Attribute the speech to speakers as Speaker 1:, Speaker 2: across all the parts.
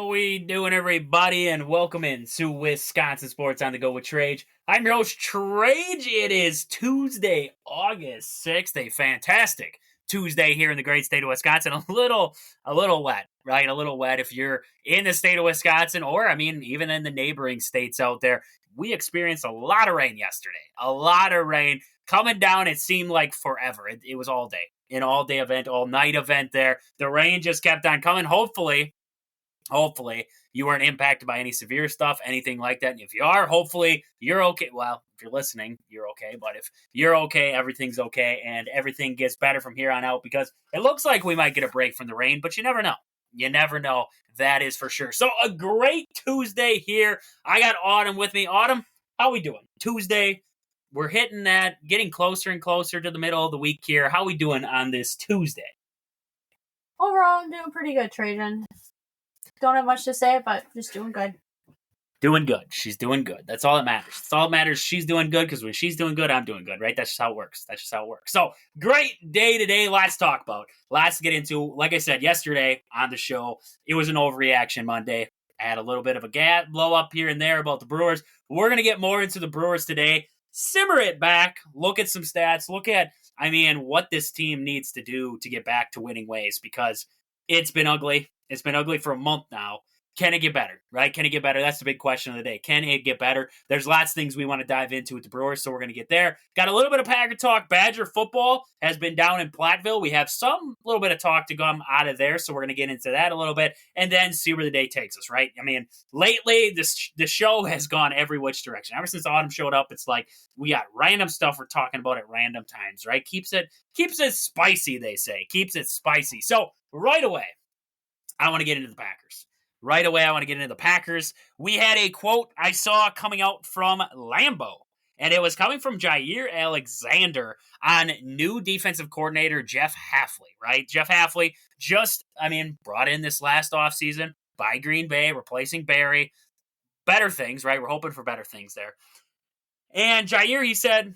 Speaker 1: we doing, everybody? And welcome in to Wisconsin Sports on the Go with Trage. I'm your host, Trage. It is Tuesday, August 6th, a fantastic Tuesday here in the great state of Wisconsin. A little wet, right? A little wet if you're in the state of Wisconsin, or, even in the neighboring states out there. We experienced a lot of rain yesterday. A lot of rain coming down. It seemed like forever. It was all day. An all-day event, all-night event there. The rain just kept on coming. Hopefully, you weren't impacted by any severe stuff, anything like that. And if you are, hopefully, you're okay. Well, if you're listening, you're okay. But if you're okay, everything's okay, and everything gets better from here on out, because it looks like we might get a break from the rain, but you never know. You never know. That is for sure. So a great Tuesday here. I got Autumn with me. Autumn, how we doing? Tuesday. We're hitting that, getting closer and closer to the middle of the week here. How we doing on this Tuesday?
Speaker 2: Overall, I'm doing pretty good, Trajan. Don't have much to say, but just doing good.
Speaker 1: Doing good. She's doing good. That's all that matters. That's all that matters. She's doing good, because when she's doing good, I'm doing good, right? That's just how it works. So, great day today. Lots to talk about. Lots to get into. Like I said yesterday on the show, it was an overreaction Monday. I had a little bit of a gas blow up here and there about the Brewers. We're going to get more into the Brewers today. Simmer it back, look at some stats, look at, what this team needs to do to get back to winning ways, because it's been ugly. It's been ugly for a month now. Can it get better, right? Can it get better? That's the big question of the day. Can it get better? There's lots of things we want to dive into with the Brewers, so we're going to get there. Got a little bit of Packer talk. Badger football has been down in Platteville. We have some little bit of talk to come out of there, so we're going to get into that a little bit, and then see where the day takes us, right? Lately, the show has gone every which direction. Ever since Autumn showed up, it's like we got random stuff we're talking about at random times, right? Keeps it spicy, they say. Keeps it spicy. So, right away, I want to get into the Packers. We had a quote I saw coming out from Lambeau, and it was coming from Jair Alexander on new defensive coordinator Jeff Halfley, right? Jeff Halfley brought in this last offseason by Green Bay, replacing Barry. Better things, right? We're hoping for better things there. And Jair, he said,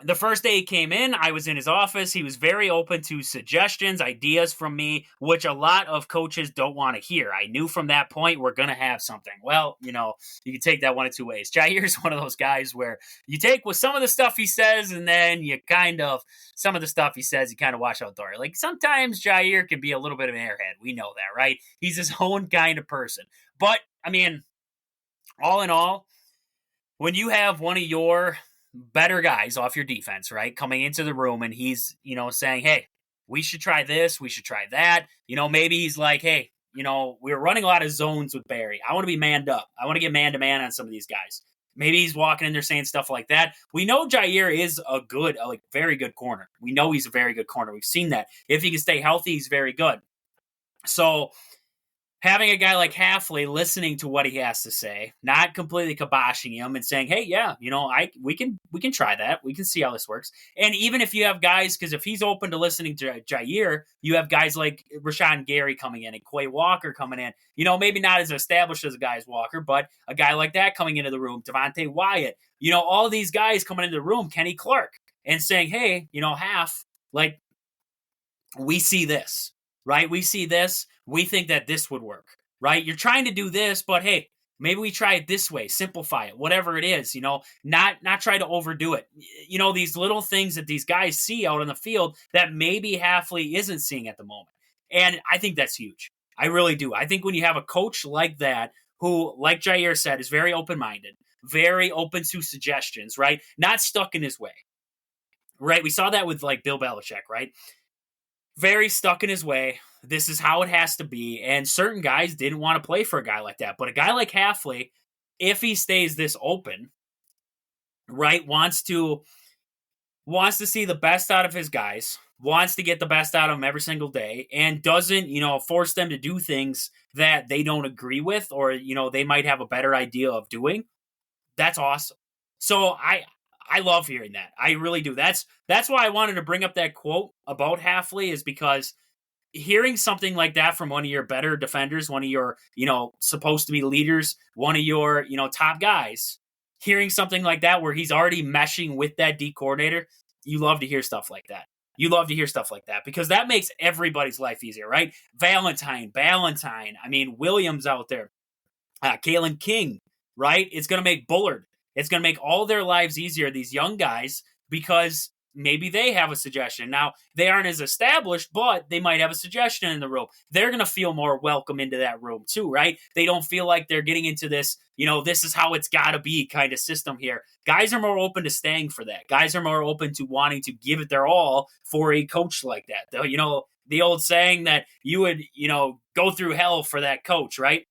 Speaker 1: the first day he came in, I was in his office. He was very open to suggestions, ideas from me, which a lot of coaches don't want to hear. I knew from that point we're going to have something. Well, you can take that one of two ways. Jair's one of those guys where you take with some of the stuff he says, and then some of the stuff he says, you kind of watch out there. Like, sometimes Jair can be a little bit of an airhead. We know that, right? He's his own kind of person. But, all in all, when you have one of your better guys off your defense, right, coming into the room, and he's, saying, hey, we should try this, we should try that. Maybe he's like, hey, we're running a lot of zones with Barry. I want to be manned up. I want to get man-to-man on some of these guys. Maybe he's walking in there saying stuff like that. We know Jair is very good corner. We know he's a very good corner. We've seen that. If he can stay healthy, he's very good. So having a guy like Halfley listening to what he has to say, not completely kiboshing him and saying, hey, yeah, we can try that. We can see how this works. And even if you have guys, because if he's open to listening to Jair, you have guys like Rashawn Gary coming in and Quay Walker coming in. maybe not as established as a guy as Walker, but a guy like that coming into the room, Devontae Wyatt, all these guys coming into the room, Kenny Clark, and saying, hey, Half, we see this, right? We see this. We think that this would work, right? You're trying to do this, but hey, maybe we try it this way, simplify it, whatever it is, not try to overdo it. These little things that these guys see out on the field that maybe Halfley isn't seeing at the moment. And I think that's huge. I really do. I think when you have a coach like that, who, like Jair said, is very open-minded, very open to suggestions, right? Not stuck in his way, right? We saw that with Bill Belichick, right? Very stuck in his way. This is how it has to be. And certain guys didn't want to play for a guy like that. But a guy like Halfley, if he stays this open, right, wants to see the best out of his guys, wants to get the best out of them every single day, and doesn't, force them to do things that they don't agree with, or, they might have a better idea of doing. That's awesome. So I love hearing that. I really do. That's why I wanted to bring up that quote about Halfley, is because hearing something like that from one of your better defenders, one of your, supposed to be leaders, one of your, top guys, hearing something like that where he's already meshing with that D coordinator, you love to hear stuff like that. You love to hear stuff like that because that makes everybody's life easier, right? Ballantyne. I mean, Williams out there. Kalen King, right? It's going to make Bullard. It's going to make all their lives easier, these young guys, because maybe they have a suggestion. Now, they aren't as established, but they might have a suggestion in the room. They're going to feel more welcome into that room too, right? They don't feel like they're getting into this, this is how it's got to be kind of system here. Guys are more open to staying for that. Guys are more open to wanting to give it their all for a coach like that. The old saying that you would, go through hell for that coach, right?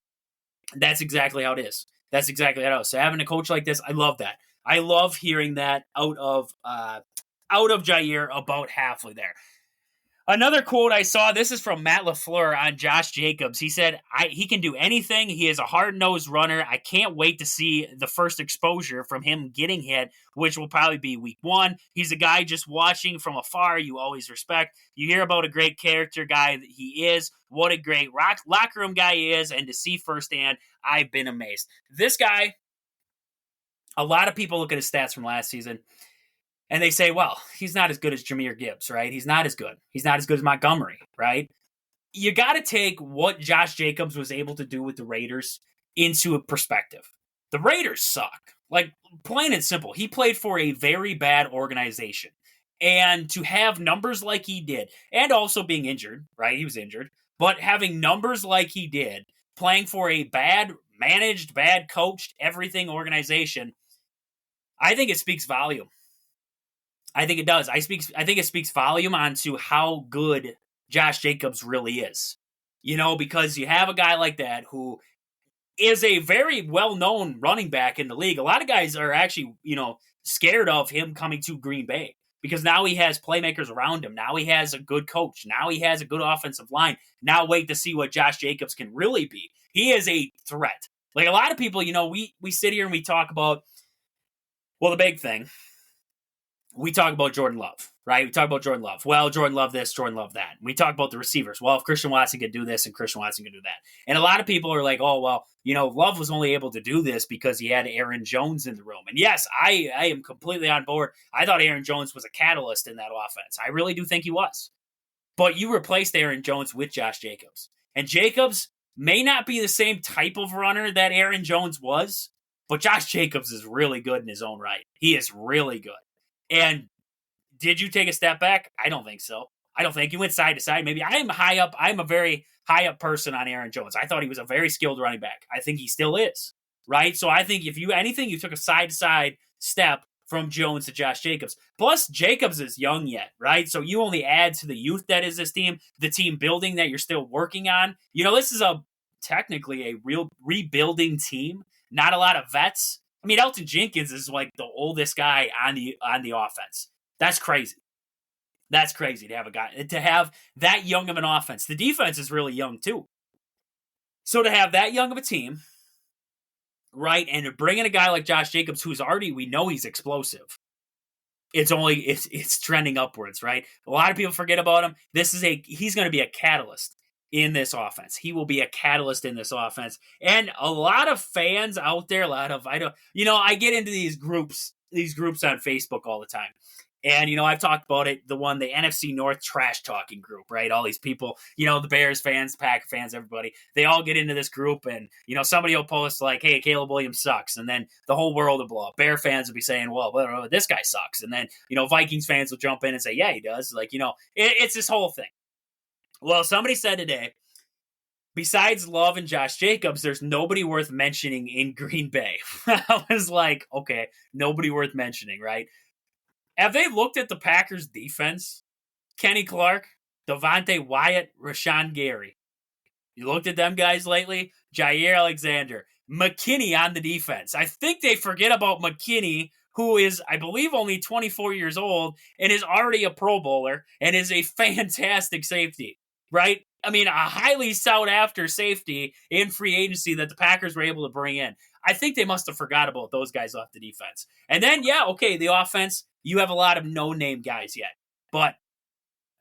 Speaker 1: That's exactly how it is. That's exactly how it is. So having a coach like this, I love that. I love hearing that out of Jair about Halfley there. Another quote I saw, this is from Matt LaFleur on Josh Jacobs. He said, he can do anything. He is a hard-nosed runner. I can't wait to see the first exposure from him getting hit, which will probably be week 1. He's a guy just watching from afar you always respect. You hear about a great character guy that he is, what a great locker room guy he is, and to see firsthand, I've been amazed. This guy, a lot of people look at his stats from last season, and they say, well, he's not as good as Jahmyr Gibbs, right? He's not as good. He's not as good as Montgomery, right? You got to take what Josh Jacobs was able to do with the Raiders into a perspective. The Raiders suck. Like, plain and simple. He played for a very bad organization. And to have numbers like he did, and also being injured, right? He was injured. But having numbers like he did, playing for a bad managed, bad coached, everything organization, I think it speaks volume. I think it does. I think it speaks volume onto how good Josh Jacobs really is. Because you have a guy like that who is a very well-known running back in the league. A lot of guys are actually, scared of him coming to Green Bay because now he has playmakers around him. Now he has a good coach. Now he has a good offensive line. Now wait to see what Josh Jacobs can really be. He is a threat. Like a lot of people, we sit here and we talk about, well, the big thing. We talk about Jordan Love, right? We talk about Jordan Love. Well, Jordan Love this, Jordan Love that. We talk about the receivers. Well, if Christian Watson could do this and Christian Watson could do that. And a lot of people are like, oh, well, Love was only able to do this because he had Aaron Jones in the room. And yes, I am completely on board. I thought Aaron Jones was a catalyst in that offense. I really do think he was. But you replaced Aaron Jones with Josh Jacobs. And Jacobs may not be the same type of runner that Aaron Jones was, but Josh Jacobs is really good in his own right. He is really good. And did you take a step back? I don't think so. I don't think you went side to side. Maybe I'm high up. I'm a very high up person on Aaron Jones. I thought he was a very skilled running back. I think he still is, right? So I think if you took a side to side step from Jones to Josh Jacobs. Plus, Jacobs is young yet, right? So you only add to the youth that is this team, the team building that you're still working on. This is technically a real rebuilding team. Not a lot of vets. I mean, Elton Jenkins is like the oldest guy on the offense. That's crazy. That's crazy to have that young of an offense. The defense is really young too. So to have that young of a team, right, and to bring in a guy like Josh Jacobs, who's already, we know he's explosive. It's trending upwards, right? A lot of people forget about him. He's going to be a catalyst in this offense. He will be a catalyst in this offense. And a lot of fans out there, I get into these groups on Facebook all the time. And, I've talked about it, the NFC North trash talking group, right? All these people, the Bears fans, Packer fans, everybody, they all get into this group and, somebody will post like, hey, Caleb Williams sucks. And then the whole world will blow up. Bear fans will be saying, well, this guy sucks. And then, Vikings fans will jump in and say, yeah, he does. Like, it's this whole thing. Well, somebody said today, besides Love and Josh Jacobs, there's nobody worth mentioning in Green Bay. I was like, okay, nobody worth mentioning, right? Have they looked at the Packers' defense? Kenny Clark, Devontae Wyatt, Rashawn Gary. You looked at them guys lately? Jair Alexander, McKinney on the defense. I think they forget about McKinney, who is, I believe, only 24 years old and is already a Pro Bowler and is a fantastic safety, right? I mean, a highly sought-after safety in free agency that the Packers were able to bring in. I think they must have forgot about those guys off the defense. And then, the offense, you have a lot of no-name guys yet, but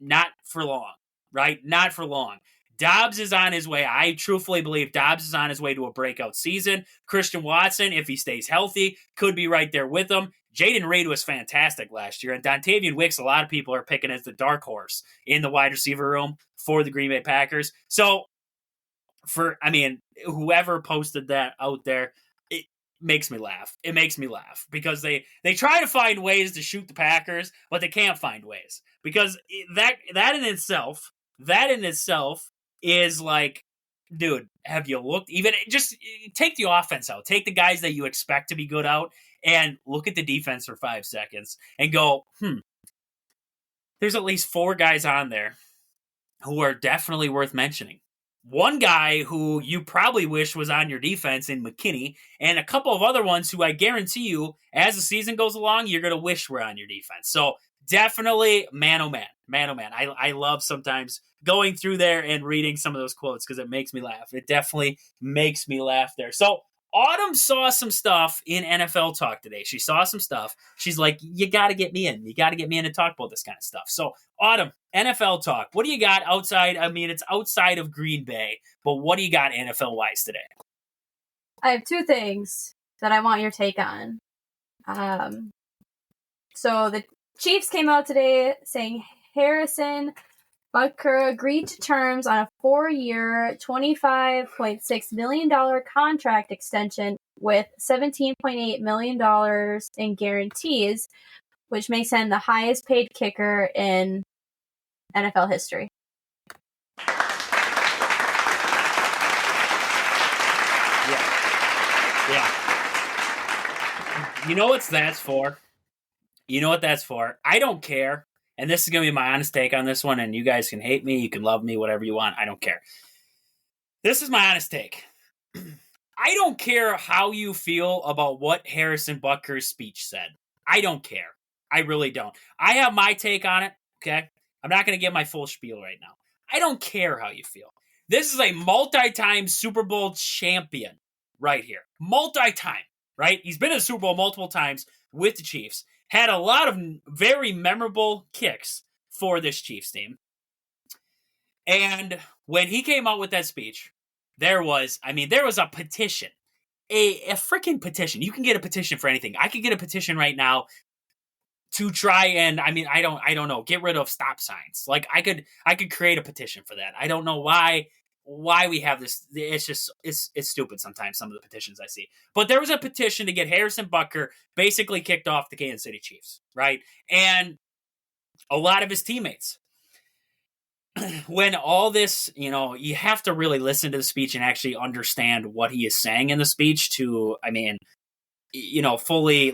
Speaker 1: not for long, right? Not for long. Dobbs is on his way. I truthfully believe Dobbs is on his way to a breakout season. Christian Watson, if he stays healthy, could be right there with him. Jaden Reed was fantastic last year, and Dontavian Wicks, a lot of people are picking as the dark horse in the wide receiver room for the Green Bay Packers. So, whoever posted that out there, it makes me laugh. It makes me laugh because they try to find ways to shoot the Packers, but they can't find ways because that in itself is like, dude, have you looked? Even just take the offense out, take the guys that you expect to be good out, and look at the defense for 5 seconds and go, there's at least 4 guys on there who are definitely worth mentioning. One guy who you probably wish was on your defense in McKinney, and a couple of other ones who I guarantee you, as the season goes along, you're going to wish were on your defense. So definitely, man, oh man. I love sometimes going through there and reading some of those quotes because it makes me laugh. It definitely makes me laugh there. So Autumn saw some stuff in NFL Talk today. She saw some stuff. She's like, you got to get me in. You got to get me in to talk about this kind of stuff. So Autumn, NFL Talk, what do you got outside? I mean, it's outside of Green Bay, but what do you got NFL-wise today?
Speaker 2: I have 2 things that I want your take on. So the Chiefs came out today saying Harrison Butker agreed to terms on a 4-year, $25.6 million contract extension with $17.8 million in guarantees, which makes him the highest paid kicker in NFL history.
Speaker 1: Yeah. You know what that's for? I don't care. And this is going to be my honest take on this one, and you guys can hate me, you can love me, whatever you want. I don't care. This is my honest take. I don't care how you feel about what Harrison Butker's speech said. I don't care. I really don't. I have my take on it, okay? I'm not going to give my full spiel right now. I don't care how you feel. This is a multi-time Super Bowl champion right here. Multi-time, right? He's been in the Super Bowl multiple times with the Chiefs. Had a lot of very memorable kicks for this Chiefs team. And when he came out with that speech, there was a petition. A freaking petition. You can get a petition for anything. I could get a petition right now to try and, I don't know, get rid of stop signs. Like, I could create a petition for that. I don't know why we have this. It's just, it's stupid sometimes, some of the petitions I see. But there was a petition to get Harrison Butker basically kicked off the Kansas City Chiefs, right? And a lot of his teammates. When all this, you have to really listen to the speech and actually understand what he is saying in the speech to, fully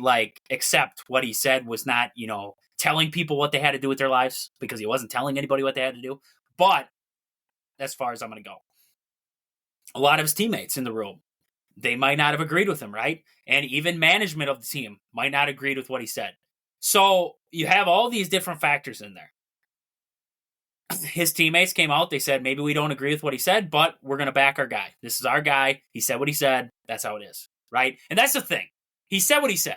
Speaker 1: accept what he said was not, telling people what they had to do with their lives, because he wasn't telling anybody what they had to do. But as far as I'm going to go, a lot of his teammates in the room, they might not have agreed with him, right? And even management of the team might not agree with what he said. So you have all these different factors in there. His teammates came out. They said, maybe we don't agree with what he said, but we're going to back our guy. This is our guy. He said what he said. That's how it is, right? And that's the thing. He said what he said,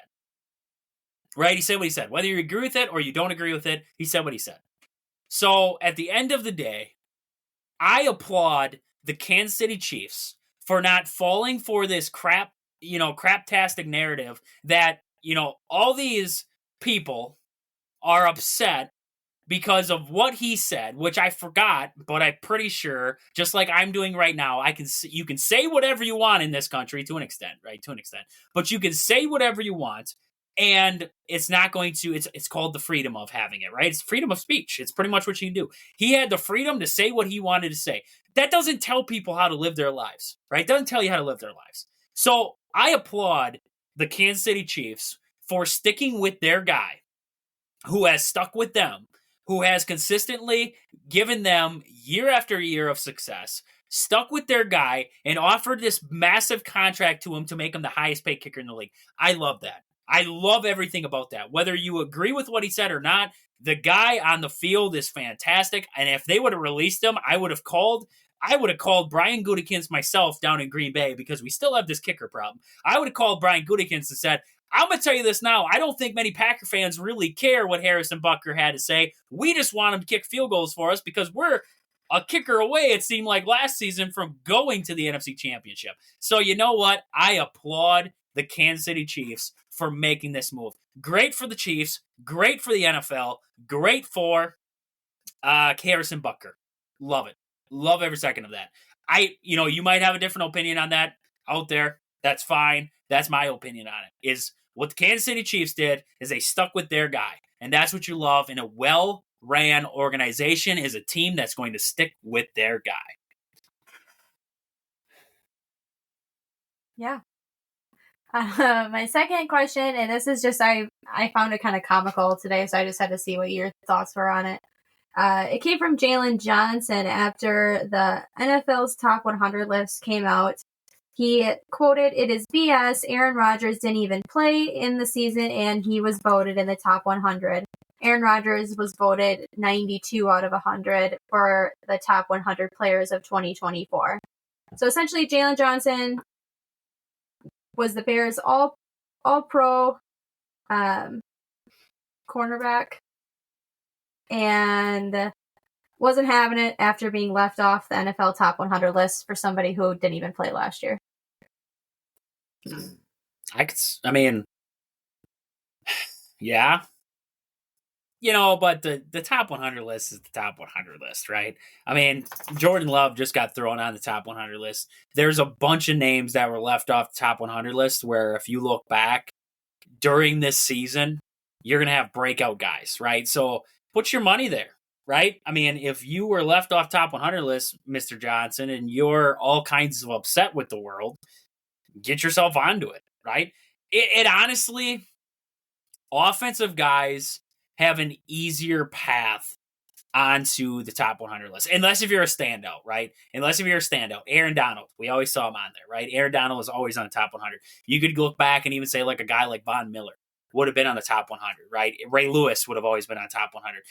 Speaker 1: right? He said what he said. Whether you agree with it or you don't agree with it, he said what he said. So at the end of the day, I applaud the Kansas City Chiefs for not falling for this craptastic narrative that, all these people are upset because of what he said, which I forgot, but I'm pretty sure, just like I'm doing right now, you can say whatever you want in this country to an extent, right? To an extent. But you can say whatever you want, and it's not going to, it's called the freedom of having it, right? It's freedom of speech. It's pretty much what you can do. He had the freedom to say what he wanted to say. That doesn't tell people how to live their lives, right? It doesn't tell you how to live their lives. So I applaud the Kansas City Chiefs for sticking with their guy who has stuck with them, who has consistently given them year after year of success, stuck with their guy, and offered this massive contract to him to make him the highest paid kicker in the league. I love that. I love everything about that. Whether you agree with what he said or not, the guy on the field is fantastic. And if they would have released him, I would have called Brian Gutekunst myself down in Green Bay, because we still have this kicker problem. I would have called Brian Gutekunst and said, I'm going to tell you this now. I don't think many Packer fans really care what Harrison Butker had to say. We just want him to kick field goals for us because we're a kicker away, it seemed like last season, from going to the NFC Championship. So you know what? I applaud the Kansas City Chiefs for making this move. Great for the Chiefs. Great for the NFL. Great for Harrison Butker. Love it. Love every second of that. You might have a different opinion on that out there. That's fine. That's my opinion on it. Is what the Kansas City Chiefs did is they stuck with their guy. And that's what you love in a well-ran organization, is a team that's going to stick with their guy.
Speaker 2: Yeah. My second question, and this is just, I found it kind of comical today, so I just had to see what your thoughts were on it. It came from Jalen Johnson after the NFL's top 100 list came out. He quoted, "It is BS. Aaron Rodgers didn't even play in the season, and he was voted in the top 100. Aaron Rodgers was voted 92 out of 100 for the top 100 players of 2024. So essentially, Jalen Johnson was the Bears all-pro cornerback, and wasn't having it after being left off the NFL top 100 list for somebody who didn't even play last year.
Speaker 1: Yeah. But the top 100 list is the top 100 list, right? I mean, Jordan Love just got thrown on the top 100 list. There's a bunch of names that were left off the top 100 list where if you look back during this season, you're going to have breakout guys, right? So put your money there, right? I mean, if you were left off top 100 list, Mr. Johnson, and you're all kinds of upset with the world, get yourself onto it, right? It honestly, offensive guys have an easier path onto the top 100 list. Unless if you're a standout, right? Aaron Donald, we always saw him on there, right? Aaron Donald was always on the top 100. You could look back and even say like a guy like Von Miller would have been on the top 100, right? Ray Lewis would have always been on top 100.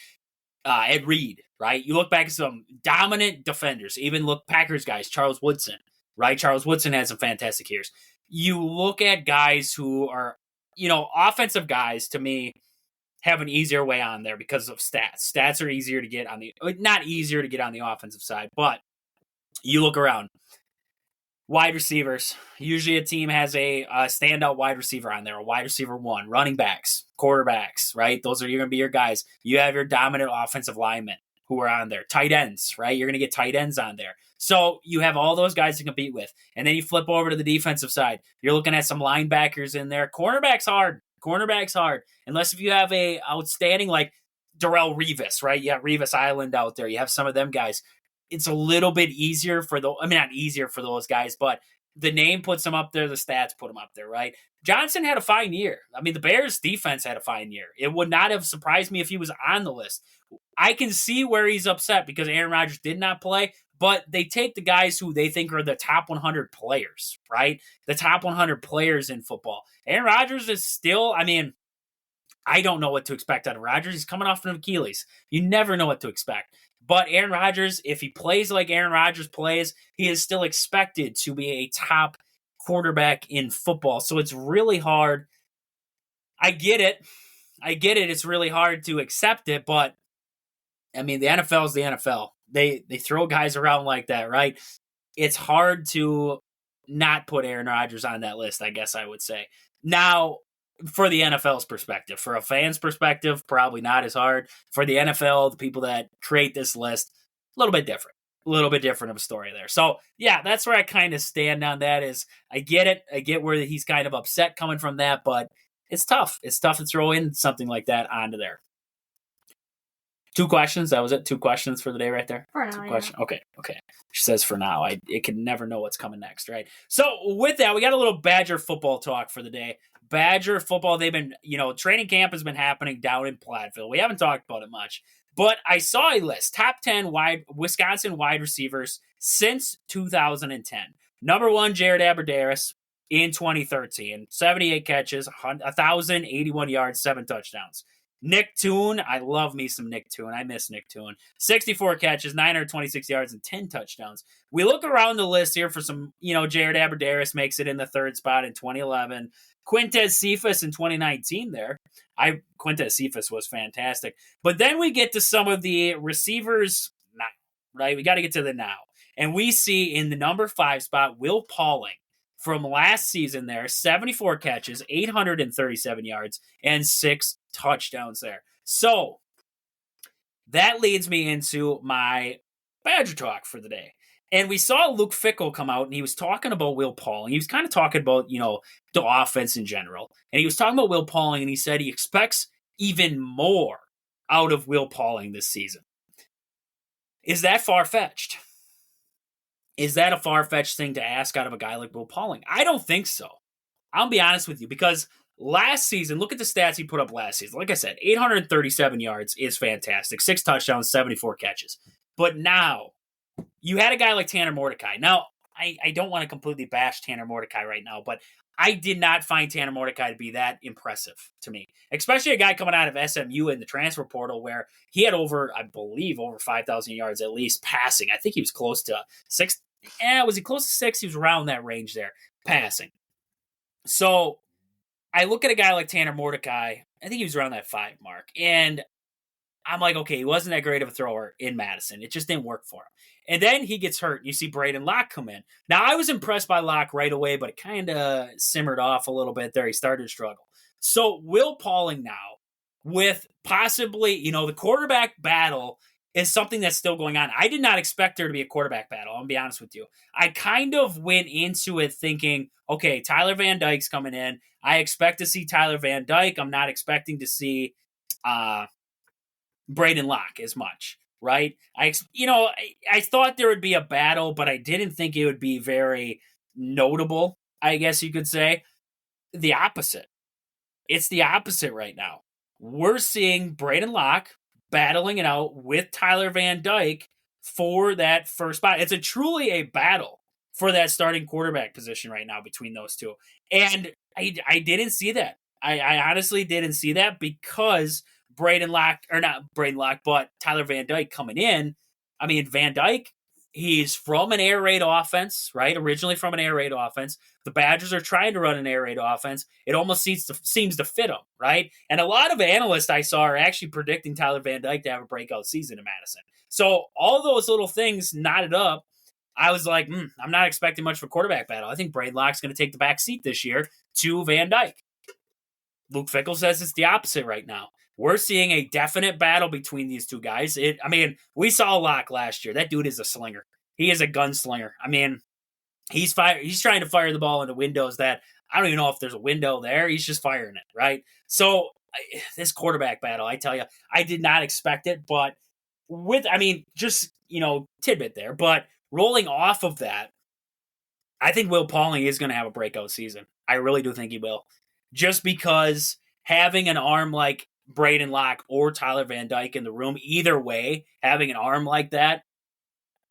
Speaker 1: Ed Reed, right? You look back at some dominant defenders, even look Packers guys, Charles Woodson, right? Charles Woodson had some fantastic years. You look at guys who are, offensive guys, to me, have an easier way on there because of stats. Stats are easier to get on not easier to get on the offensive side, but you look around. Wide receivers. Usually a team has a standout wide receiver on there, a wide receiver one, running backs, quarterbacks, right? Those are going to be your guys. You have your dominant offensive linemen who are on there. Tight ends, right? You're going to get tight ends on there. So you have all those guys to compete with. And then you flip over to the defensive side. You're looking at some linebackers in there. Cornerback's hard. Unless if you have a outstanding like Darrelle Revis, right? You have Revis Island out there. You have some of them guys. It's a little bit easier not easier for those guys, but the name puts them up there. The stats put them up there, right? Johnson had a fine year. I mean, the Bears defense had a fine year. It would not have surprised me if he was on the list. I can see where he's upset because Aaron Rodgers did not play, but they take the guys who they think are the top 100 players, right? The top 100 players in football. Aaron Rodgers is still, I don't know what to expect out of Rodgers. He's coming off an Achilles. You never know what to expect. But Aaron Rodgers, if he plays like Aaron Rodgers plays, he is still expected to be a top quarterback in football. So it's really hard. I get it. It's really hard to accept it, but the NFL is the NFL. They throw guys around like that, right? It's hard to not put Aaron Rodgers on that list, I guess I would say. Now, for the NFL's perspective, for a fan's perspective, probably not as hard. For the NFL, the people that create this list, a little bit different of a story there. So, yeah, that's where I kind of stand on that is I get it. I get where he's kind of upset coming from that, but it's tough. It's tough to throw in something like that onto there. 2 questions. That was it. 2 questions for the day right there.
Speaker 2: For now,
Speaker 1: yeah. Okay. She says for now. It can never know what's coming next, right? So with that, we got a little Badger football talk for the day. Badger football, they've been, training camp has been happening down in Platteville. We haven't talked about it much, but I saw a list, top 10 Wisconsin wide receivers since 2010. Number 1, Jared Abbrederis in 2013, 78 catches, 1,081 yards, 7 touchdowns. Nick Toon, I love me some Nick Toon. I miss Nick Toon. 64 catches, 926 yards, and 10 touchdowns. We look around the list here for some, Jared Abbrederis makes it in the 3rd spot in 2011. Quintez Cephas in 2019 there. Quintez Cephas was fantastic. But then we get to some of the receivers now, right? We got to get to the now. And we see in the number 5 spot, Will Pauling from last season there, 74 catches, 837 yards, and 6 touchdowns there. So that leads me into my Badger talk for the day. And we saw Luke Fickell come out, and he was talking about Will Pauling. He was kind of talking about, the offense in general. And he was talking about Will Pauling, and he said he expects even more out of Will Pauling this season. Is that far-fetched? Is that a far-fetched thing to ask out of a guy like Will Pauling? I don't think so. I'll be honest with you, because last season, look at the stats he put up last season. Like I said, 837 yards is fantastic. 6 touchdowns, 74 catches. But now, you had a guy like Tanner Mordecai. Now, I don't want to completely bash Tanner Mordecai right now, but I did not find Tanner Mordecai to be that impressive to me. Especially a guy coming out of SMU in the transfer portal where he had over 5,000 yards at least passing. I think he was close to 6. Was he close to 6? He was around that range there, passing. So I look at a guy like Tanner Mordecai. I think he was around that 5 mark. And I'm like, okay, he wasn't that great of a thrower in Madison. It just didn't work for him. And then he gets hurt. You see Braden Locke come in. Now, I was impressed by Locke right away, but it kind of simmered off a little bit there. He started to struggle. So Will Pauling now, with possibly, the quarterback battle is something that's still going on. I did not expect there to be a quarterback battle. I'm going to be honest with you. I kind of went into it thinking, okay, Tyler Van Dyke's coming in. I expect to see Tyler Van Dyke. I'm not expecting to see Braden Locke as much, right? I thought there would be a battle, but I didn't think it would be very notable, I guess you could say. The opposite. It's the opposite right now. We're seeing Braden Locke battling it out with Tyler Van Dyke for that first spot. It's truly a battle for that starting quarterback position right now between those two. And I didn't see that. I honestly didn't see that because but Tyler Van Dyke coming in. I mean, Van Dyke, he's from an air raid offense, right? Originally from an air raid offense. The Badgers are trying to run an air raid offense. It almost seems to fit them, right? And a lot of analysts I saw are actually predicting Tyler Van Dyke to have a breakout season in Madison. So all those little things knotted up. I was like, I'm not expecting much of a quarterback battle. I think Braden Locke's going to take the back seat this year to Van Dyke. Luke Fickell says it's the opposite right now. We're seeing a definite battle between these two guys. We saw Locke last year. That dude is a slinger. He is a gunslinger. I mean, he's trying to fire the ball into windows that I don't even know if there's a window there. He's just firing it, right? So this quarterback battle, I tell you, I did not expect it, but tidbit there. But rolling off of that, I think Will Pauling is going to have a breakout season. I really do think he will. Just because having an arm like Braden Locke or Tyler Van Dyke in the room, either way, having an arm like that,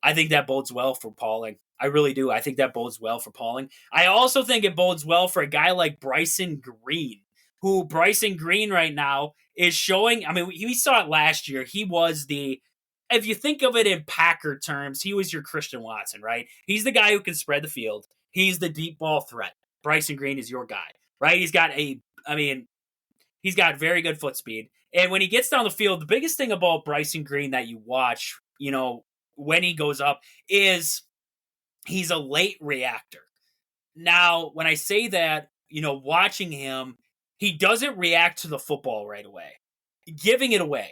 Speaker 1: I think that bodes well for Pauling. I really do. I think that bodes well for Pauling. I also think it bodes well for a guy like Bryson Green, who Bryson Green right now is showing. I mean, we saw it last year. He was if you think of it in Packer terms, he was your Christian Watson, right? He's the guy who can spread the field. He's the deep ball threat. Bryson Green is your guy, right? He's got very good foot speed. And when he gets down the field, the biggest thing about Bryson Green that you watch, when he goes up is he's a late reactor. Now, when I say that, watching him, he doesn't react to the football right away, giving it away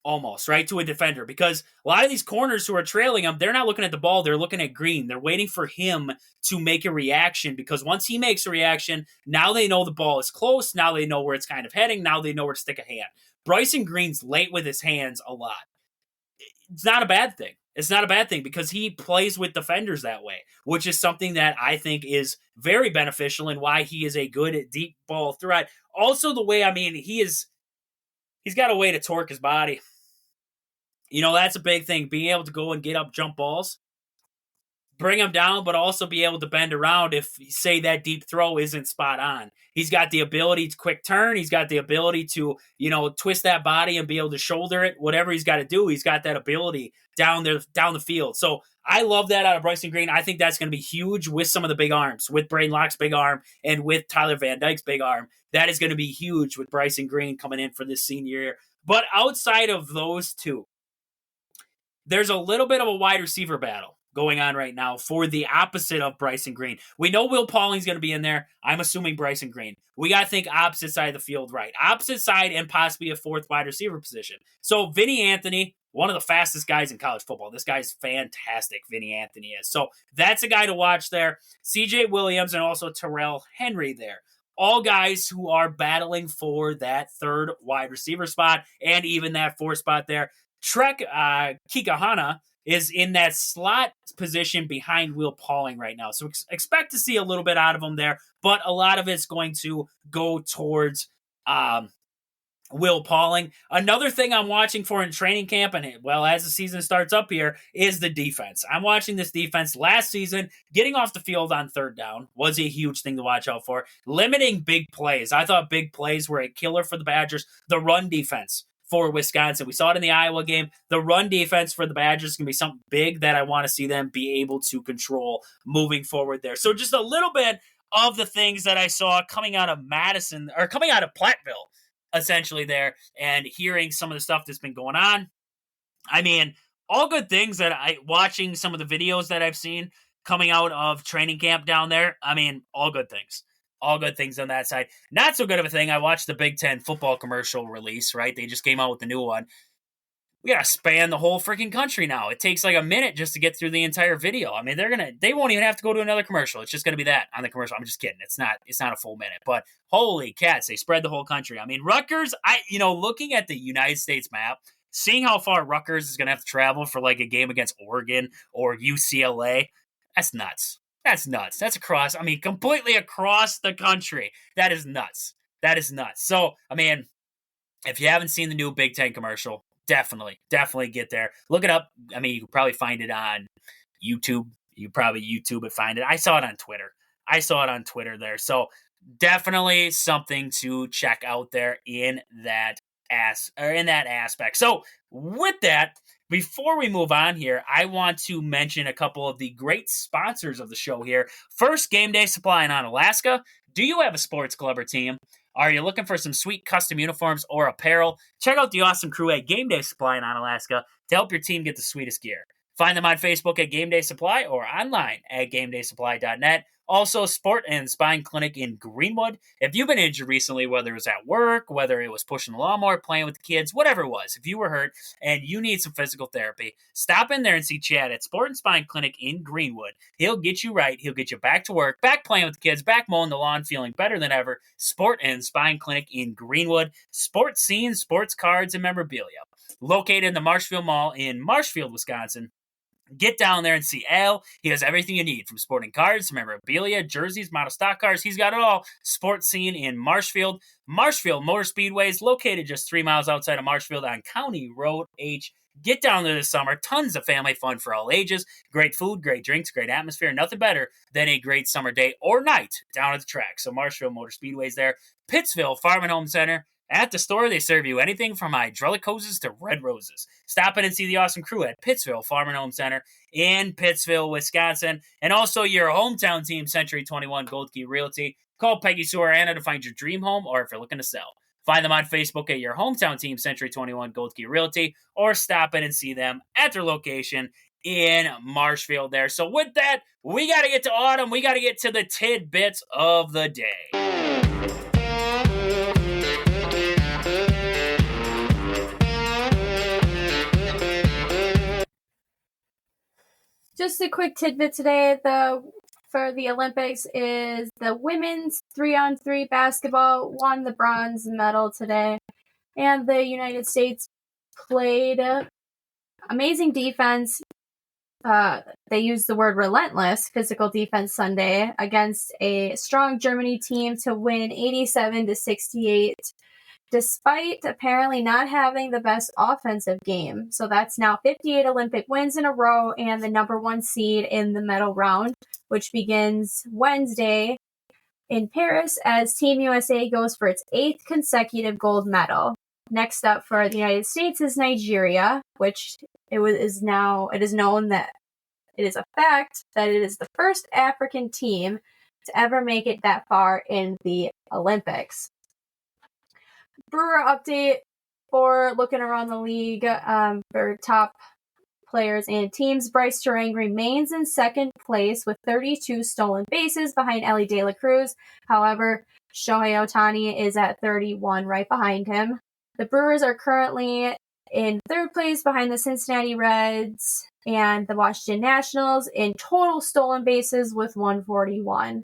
Speaker 1: almost, right, to a defender. Because a lot of these corners who are trailing him, they're not looking at the ball. They're looking at Green. They're waiting for him to make a reaction because once he makes a reaction, now they know the ball is close. Now they know where it's kind of heading. Now they know where to stick a hand. Bryson Green's late with his hands a lot. It's not a bad thing. It's not a bad thing because he plays with defenders that way, which is something that I think is very beneficial and why he is a good deep ball threat. Also, the way, he's got a way to torque his body. That's a big thing. Being able to go and get up jump balls, bring him down, but also be able to bend around if, say, that deep throw isn't spot on. He's got the ability to quick turn. He's got the ability to, twist that body and be able to shoulder it. Whatever he's got to do, he's got that ability down the field. So I love that out of Bryson Green. I think that's going to be huge with some of the big arms, with Braden Locke's big arm and with Tyler Van Dyke's big arm. That is going to be huge with Bryson Green coming in for this senior year. But outside of those two, there's a little bit of a wide receiver battle going on right now for the opposite of Bryson Green. We know Will Pauling's going to be in there. I'm assuming Bryson Green. We got to think opposite side of the field, right? Opposite side and possibly a fourth wide receiver position. So Vinny Anthony, one of the fastest guys in college football. This guy's fantastic, Vinny Anthony is. So that's a guy to watch there. CJ Williams and also Terrell Henry there. All guys who are battling for that third wide receiver spot and even that fourth spot there. Trek Kikahana is in that slot position behind Will Pauling right now. So expect to see a little bit out of him there, but a lot of it's going to go towards Will Pauling. Another thing I'm watching for in training camp, and as the season starts up here, is the defense. I'm watching this defense. Last season, getting off the field on third down was a huge thing to watch out for. Limiting big plays. I thought big plays were a killer for the Badgers. The run defense for Wisconsin. We saw it in the Iowa game. The run defense for the Badgers is going to be something big that I want to see them be able to control moving forward there. So just a little bit of the things that I saw coming out of Madison, or coming out of Platteville, essentially there, and hearing some of the stuff that's been going on. I mean, all good things that watching some of the videos that I've seen coming out of training camp down there. I mean, all good things. All good things on that side. Not so good of a thing. I watched the Big Ten football commercial release, right? They just came out with the new one. We got to span the whole freaking country now. It takes like a minute just to get through the entire video. I mean, they won't even have to go to another commercial. It's just going to be that on the commercial. I'm just kidding. It's not a full minute, but holy cats, they spread the whole country. I mean, Rutgers, looking at the United States map, seeing how far Rutgers is going to have to travel for like a game against Oregon or UCLA, that's nuts. That's nuts. That's completely across the country. That is nuts. So, I mean, if you haven't seen the new Big Ten commercial, definitely get there. Look it up. I mean, you can probably find it on YouTube. You probably YouTube and find it. I saw it on Twitter there. So definitely something to check out there in that aspect. So with that, before we move on here, I want to mention a couple of the great sponsors of the show here. First, Game Day Supply in Alaska. Do you have a sports club or team? Are you looking for some sweet custom uniforms or apparel? Check out the awesome crew at Game Day Supply in Alaska to help your team get the sweetest gear. Find them on Facebook at Game Day Supply or online at GameDaySupply.net. Also, Sport and Spine Clinic in Greenwood. If you've been injured recently, whether it was at work, whether it was pushing the lawnmower, playing with the kids, whatever it was, if you were hurt and you need some physical therapy, stop in there and see Chad at Sport and Spine Clinic in Greenwood. He'll get you right. He'll get you back to work, back playing with the kids, back mowing the lawn, feeling better than ever. Sport and Spine Clinic in Greenwood. Sports scenes, sports cards, and memorabilia. Located in the Marshfield Mall in Marshfield, Wisconsin. Get down there and see Al. He has everything you need, from sporting cards, memorabilia, jerseys, model stock cars. He's got it all. Sports scene in Marshfield. Marshfield Motor Speedway is located just 3 miles outside of Marshfield on County Road H. Get down there this summer. Tons of family fun for all ages. Great food, great drinks, great atmosphere. Nothing better than a great summer day or night down at the track. So Marshfield Motor Speedway is there. Pittsville Farm and Home Center. At the store, they serve you anything from hydraulic hoses to red roses. Stop in and see the awesome crew at Pittsville Farm and Home Center in Pittsville, Wisconsin. And also your hometown team, Century 21 Gold Key Realty. Call Peggy Sue or Anna to find your dream home, or if you're looking to sell. Find them on Facebook at your hometown team, Century 21 Gold Key Realty, or stop in and see them at their location in Marshfield there. So with that, we got to get to autumn. We got to get to the tidbits of the day.
Speaker 2: Just a quick tidbit today for the Olympics is the women's 3-on-3 basketball won the bronze medal today. And the United States played amazing defense. They used the word relentless physical defense Sunday against a strong Germany team to win 87-68. Despite apparently not having the best offensive game. So that's now 58 Olympic wins in a row and the number 1 seed in the medal round, which begins Wednesday in Paris as Team USA goes for its 8th consecutive gold medal. Next up for the United States is Nigeria, which it is known that it is a fact that it is the first African team to ever make it that far in the Olympics. Brewer update for looking around the league for top players and teams. Bryce Terang remains in second place with 32 stolen bases behind Ellie De La Cruz. However, Shohei Ohtani is at 31 right behind him. The Brewers are currently in third place behind the Cincinnati Reds and the Washington Nationals in total stolen bases with 141.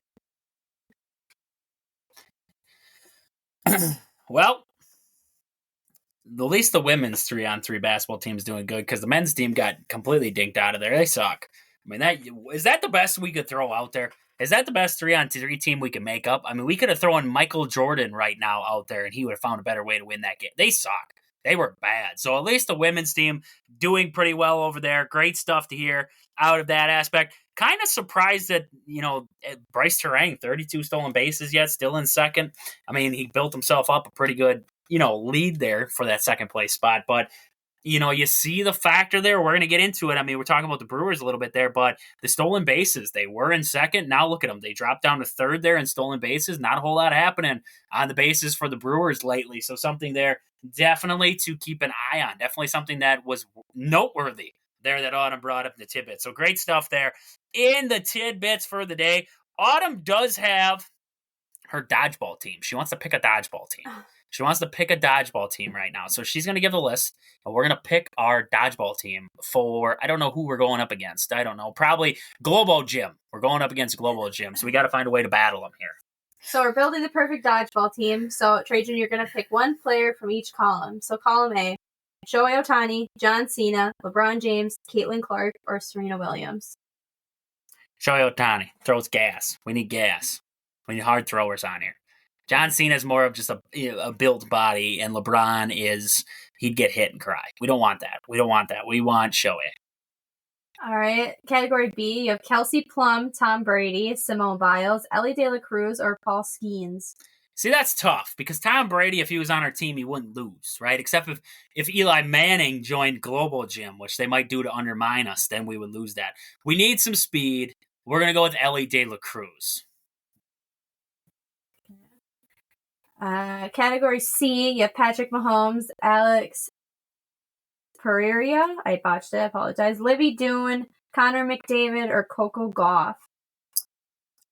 Speaker 1: Well, at least the women's 3-on-3 basketball team is doing good because the men's team got completely dinked out of there. They suck. I mean, is that the best we could throw out there? Is that the best 3-on-3 team we can make up? I mean, we could have thrown Michael Jordan right now out there, and he would have found a better way to win that game. They suck. They were bad. So at least the women's team doing pretty well over there. Great stuff to hear out of that aspect. Kind of surprised that, Bryce Terang, 32 stolen bases yet, still in second. I mean, he built himself up a pretty good, lead there for that second place spot. But, you see the factor there. We're going to get into it. I mean, we're talking about the Brewers a little bit there, but the stolen bases, they were in second. Now look at them. They dropped down to third there in stolen bases. Not a whole lot happening on the bases for the Brewers lately. So something there definitely to keep an eye on. Definitely something that was noteworthy there that Autumn brought up in the tidbits. So great stuff there in the tidbits for the day. Autumn does have her dodgeball team. She wants to pick a dodgeball team. She wants to pick a dodgeball team right now. So she's going to give the list, and we're going to pick our dodgeball team for, I don't know who we're going up against. I don't know. Probably Globo Gym. We're going up against Globo Gym. So we got to find a way to battle them here.
Speaker 2: So we're building the perfect dodgeball team. So, Trajan, you're going to pick one player from each column. So column A, Shohei Ohtani, John Cena, LeBron James, Caitlin Clark, or Serena Williams.
Speaker 1: Shohei Ohtani throws gas. We need gas. We need hard throwers on here. John Cena is more of just a built body, and LeBron he'd get hit and cry. We don't want that. We want Shohei.
Speaker 2: All right. Category B, you have Kelsey Plum, Tom Brady, Simone Biles, Ellie De La Cruz, or Paul Skeens.
Speaker 1: See, that's tough because Tom Brady, if he was on our team, he wouldn't lose, right? Except if Eli Manning joined Global Gym, which they might do to undermine us, then we would lose that. We need some speed. We're going to go with Ellie De La Cruz.
Speaker 2: Category C, you have Patrick Mahomes, Alex Pereira, I botched it, I apologize, Livy Dune, Connor McDavid, or Coco Gauff.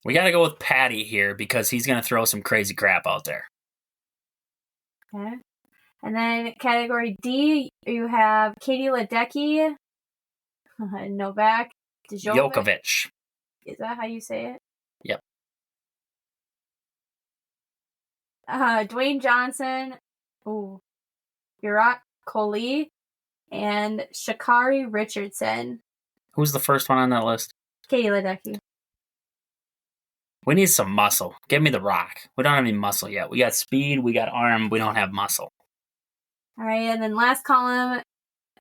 Speaker 1: We got to go with Patty here because he's going to throw some crazy crap out there.
Speaker 2: Okay. And then category D, you have Katie Ledecky, Novak
Speaker 1: Djokovic.
Speaker 2: Is that how you say it?
Speaker 1: Yep.
Speaker 2: Dwayne Johnson, Virat Kohli, and Sha'Carri Richardson.
Speaker 1: Who's the first one on that list?
Speaker 2: Katie Ledecky.
Speaker 1: We need some muscle. Give me the Rock. We don't have any muscle yet. We got speed, we got arm, we don't have muscle.
Speaker 2: All right, and then last column,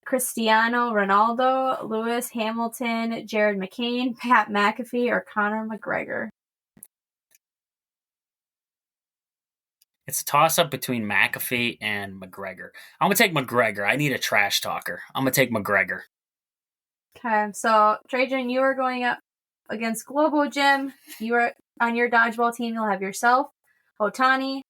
Speaker 2: Cristiano Ronaldo, Lewis Hamilton, Jared McCain, Pat McAfee, or Conor McGregor.
Speaker 1: It's a toss-up between McAfee and McGregor. I'm going to take McGregor. I need a trash talker. I'm going to take McGregor.
Speaker 2: Okay, so Trajan, you are going up against Global Gym. You are on your dodgeball team. You'll have yourself, Ohtani,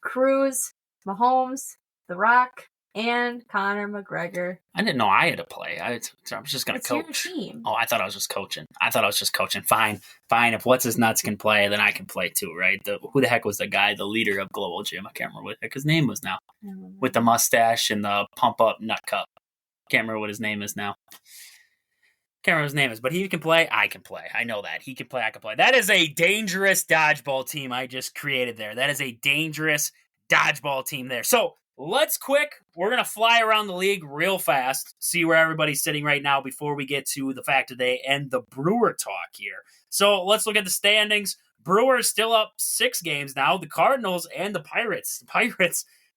Speaker 2: Cruz, Mahomes, The Rock, and Conor McGregor.
Speaker 1: I didn't know I had to play. I was just going to coach.
Speaker 2: Your team.
Speaker 1: Oh, I thought I was just coaching. Fine. If What's His Nuts can play, then I can play too, right? Who the heck was the guy, the leader of Global Gym? I can't remember what the heck his name was now. With the mustache and the pump-up nut cup. Can't remember what his name is now. Can't remember what his name is, but he can play. I can play. I know that. He can play. I can play. That is a dangerous dodgeball team I just created there. That is a dangerous dodgeball team there. So, we're going to fly around the league real fast, see where everybody's sitting right now before we get to the fact of the day and the Brewer talk here. So let's look at the standings. Brewers still up 6 games now. The Cardinals and the Pirates.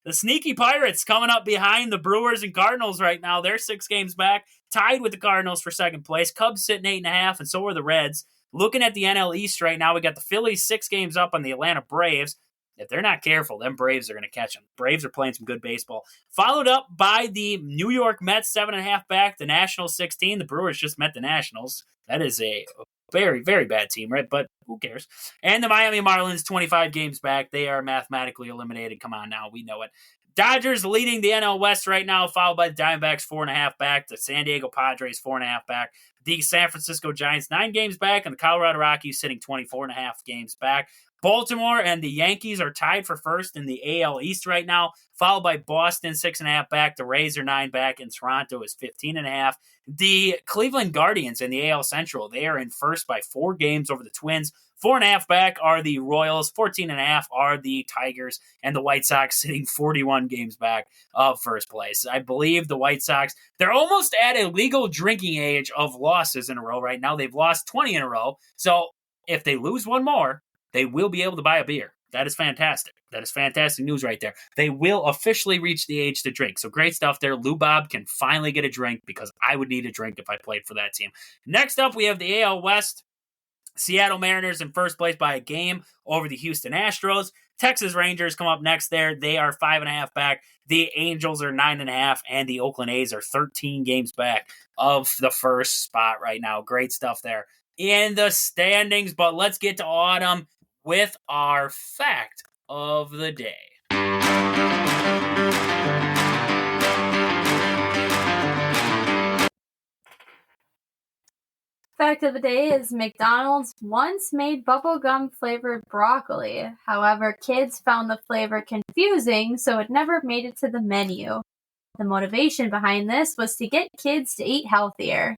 Speaker 1: The sneaky Pirates coming up behind the Brewers and Cardinals right now. They're 6 games back, tied with the Cardinals for second place. Cubs sitting 8.5, and so are the Reds. Looking at the NL East right now, we got the Phillies 6 games up on the Atlanta Braves. If they're not careful, them Braves are going to catch them. Braves are playing some good baseball. Followed up by the New York Mets, 7.5 back. The Nationals, 16. The Brewers just met the Nationals. That is a very, very bad team, right? But who cares? And the Miami Marlins, 25 games back. They are mathematically eliminated. Come on now. We know it. Dodgers leading the NL West right now, followed by the Diamondbacks 4.5 back, the San Diego Padres 4.5 back, the San Francisco Giants 9 games back, and the Colorado Rockies sitting 24.5 games back. Baltimore and the Yankees are tied for first in the AL East right now, followed by Boston 6.5 back, the Rays are 9 back, and Toronto is 15.5. The Cleveland Guardians in the AL Central, they are in first by 4 games over the Twins. 4.5 back are the Royals, 14.5 are the Tigers, and the White Sox sitting 41 games back of first place. I believe the White Sox, they're almost at a legal drinking age of losses in a row right now. They've lost 20 in a row. So if they lose one more, they will be able to buy a beer. That is fantastic. That is fantastic news right there. They will officially reach the age to drink. So great stuff there. Lou Bob can finally get a drink because I would need a drink if I played for that team. Next up, we have the AL West. Seattle Mariners in first place by a game over the Houston Astros. Texas Rangers come up next there. They are 5.5 back. The Angels are 9.5, and the Oakland A's are 13 games back of the first spot right now. Great stuff there in the standings, but let's get to autumn with our fact of the day.
Speaker 2: Fact of the day is McDonald's once made bubblegum flavored broccoli. However, kids found the flavor confusing, so it never made it to the menu. The motivation behind this was to get kids to eat healthier.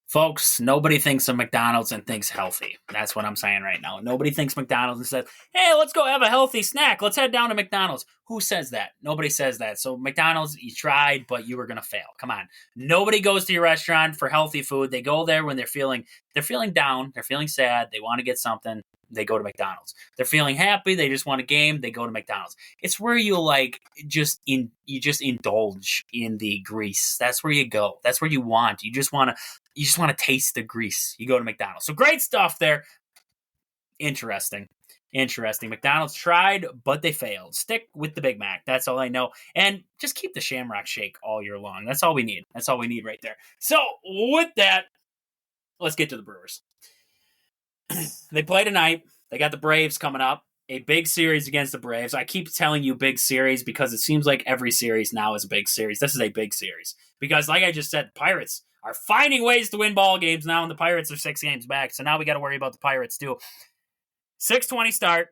Speaker 1: Folks, nobody thinks of McDonald's and thinks healthy. That's what I'm saying right now. Nobody thinks McDonald's and says, hey, let's go have a healthy snack. Let's head down to McDonald's. Who says that? Nobody says that. So McDonald's, you tried, but you were going to fail. Come on. Nobody goes to your restaurant for healthy food. They go there when they're feeling down. They're feeling sad. They want to get something. They go to McDonald's. They're feeling happy. They just want a game. They go to McDonald's. It's where you you just indulge in the grease. That's where you go. That's where you want. You just want to taste the grease. You go to McDonald's. So great stuff there. Interesting. McDonald's tried, but they failed. Stick with the Big Mac. That's all I know. And just keep the Shamrock Shake all year long. That's all we need. That's all we need right there. So with that, let's get to the Brewers. They play tonight. They got the Braves coming up. A big series against the Braves. I keep telling you big series because it seems like every series now is a big series. This is a big series. Because like I just said, the Pirates are finding ways to win ball games now, and the Pirates are 6 games back. So now we got to worry about the Pirates too. 6:20 start.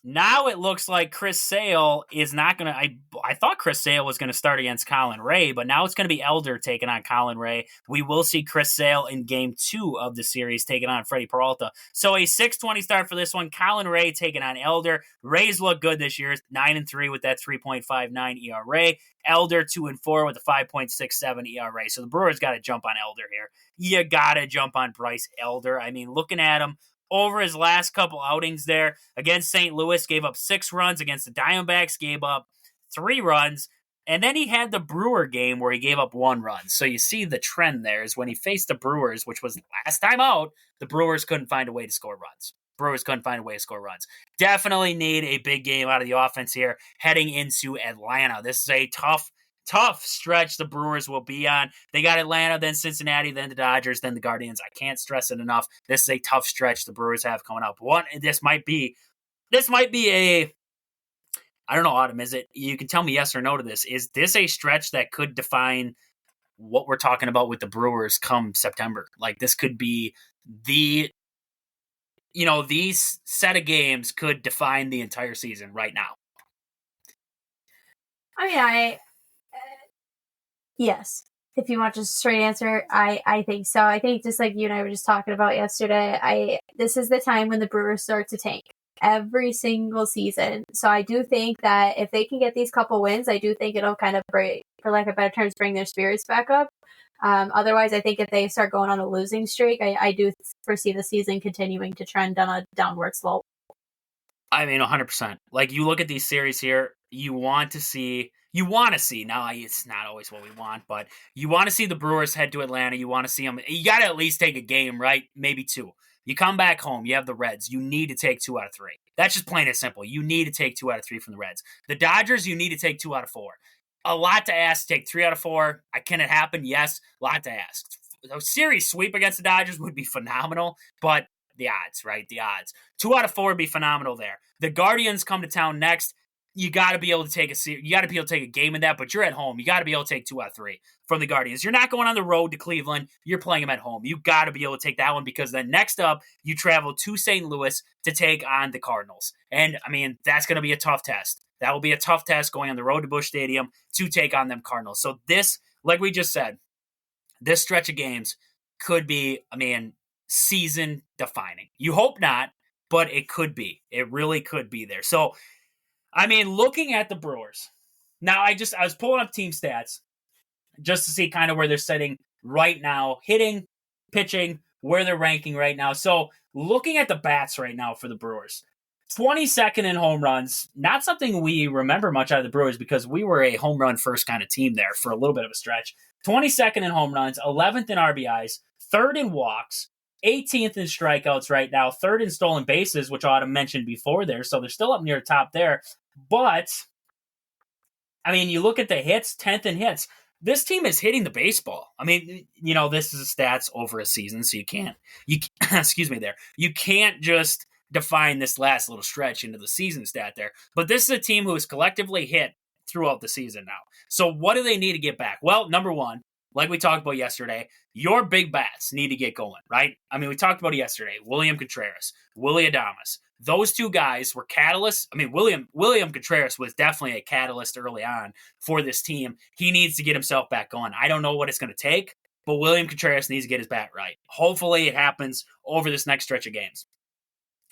Speaker 1: Now it looks like Chris Sale is not going to... I thought Chris Sale was going to start against Colin Ray, but now it's going to be Elder taking on Colin Ray. We will see Chris Sale in Game 2 of the series taking on Freddie Peralta. So a 6:20 start for this one. Colin Ray taking on Elder. Rays look good this year, 9-3 with that 3.59 ERA. Elder 2-4 with a 5.67 ERA. So the Brewers got to jump on Elder here. You got to jump on Bryce Elder. I mean, looking at him, over his last couple outings there against St. Louis, gave up 6 runs. Against the Diamondbacks, gave up 3 runs. And then he had the Brewer game where he gave up 1 run. So you see the trend there is when he faced the Brewers, which was last time out, the Brewers couldn't find a way to score runs. Definitely need a big game out of the offense here heading into Atlanta. This is a tough stretch the Brewers will be on. They got Atlanta, then Cincinnati, then the Dodgers, then the Guardians. I can't stress it enough. This is a tough stretch the Brewers have coming up. This might be a, I don't know, Autumn, is it? You can tell me yes or no to this. Is this a stretch that could define what we're talking about with the Brewers come September? Like this could be these set of games could define the entire season right now.
Speaker 2: I mean, yes. If you want just a straight answer, I think so. I think just like you and I were just talking about yesterday, this is the time when the Brewers start to tank every single season. So I do think that if they can get these couple wins, I do think it'll kind of break, for lack of better terms, bring their spirits back up. Otherwise, I think if they start going on a losing streak, I do foresee the season continuing to trend on a downward slope.
Speaker 1: I mean, 100%. Like, you look at these series here, you want to see, now it's not always what we want, but you want to see the Brewers head to Atlanta. You want to see them, you got to at least take a game, right? Maybe 2. You come back home, you have the Reds. You need to take 2 out of 3. That's just plain and simple. You need to take 2 out of 3 from the Reds. The Dodgers, you need to take 2 out of 4. A lot to ask to take 3 out of 4. Can it happen? Yes. A lot to ask. A series sweep against the Dodgers would be phenomenal, but the odds, right? The odds. 2 out of 4 would be phenomenal there. The Guardians come to town next. you got to be able to take a game in that, but you're at home. You got to be able to take 2 out of 3 from the Guardians. You're not going on the road to Cleveland. You're playing them at home. You got to be able to take that one because then next up, you travel to St. Louis to take on the Cardinals. And, I mean, that's going to be a tough test. That will be a tough test going on the road to Busch Stadium to take on them Cardinals. So this, like we just said, this stretch of games could be, I mean, season defining. You hope not, but it could be. It really could be there. So, I mean, looking at the Brewers, now I was pulling up team stats just to see kind of where they're sitting right now, hitting, pitching, where they're ranking right now. So looking at the bats right now for the Brewers, 22nd in home runs, not something we remember much out of the Brewers because we were a home run first kind of team there for a little bit of a stretch. 22nd in home runs, 11th in RBIs, 3rd in walks, 18th in strikeouts right now, 3rd in stolen bases, which Autumn mentioned before there, so they're still up near the top there. But, I mean, you look at the hits, 10th in hits. This team is hitting the baseball. I mean, you know, this is stats over a season, so you can't just define this last little stretch into the season stat there. But this is a team who has collectively hit throughout the season now. So what do they need to get back? Well, number one, like we talked about yesterday, your big bats need to get going, right? I mean, we talked about it yesterday. William Contreras, Willy Adames. Those two guys were catalysts. I mean, William Contreras was definitely a catalyst early on for this team. He needs to get himself back going. I don't know what it's going to take, but William Contreras needs to get his bat right. Hopefully it happens over this next stretch of games.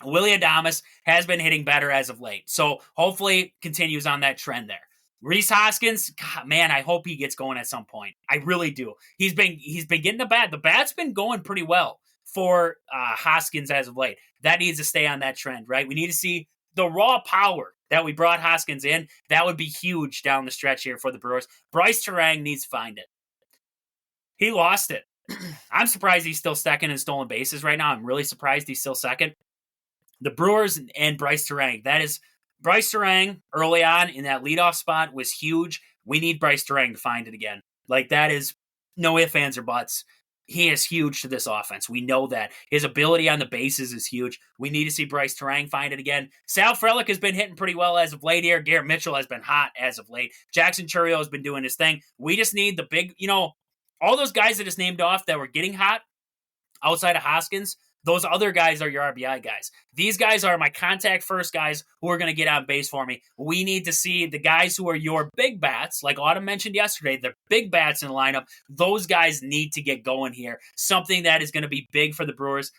Speaker 1: Willy Adames has been hitting better as of late, so hopefully continues on that trend there. Rhys Hoskins, God, man, I hope he gets going at some point. I really do. He's been getting the bat. The bat's been going pretty well for Hoskins as of late. That needs to stay on that trend, right? We need to see the raw power that we brought Hoskins in. That would be huge down the stretch here for the Brewers. Bryce Terang needs to find it. He lost it. I'm surprised he's still second in stolen bases right now. I'm really surprised he's still second. The Brewers and Bryce Terang, that is Bryce Terang early on in that leadoff spot was huge. We need Bryce Terang to find it again. Like, that is no ifs, ands, or buts. He is huge to this offense. We know that. His ability on the bases is huge. We need to see Bryce Terang find it again. Sal Frelick has been hitting pretty well as of late here. Garrett Mitchell has been hot as of late. Jackson Chourio has been doing his thing. We just need the big, all those guys that just named off that were getting hot outside of Hoskins, those other guys are your RBI guys. These guys are my contact first guys who are going to get on base for me. We need to see the guys who are your big bats, like Autumn mentioned yesterday, the big bats in the lineup. Those guys need to get going here. Something that is going to be big for the Brewers.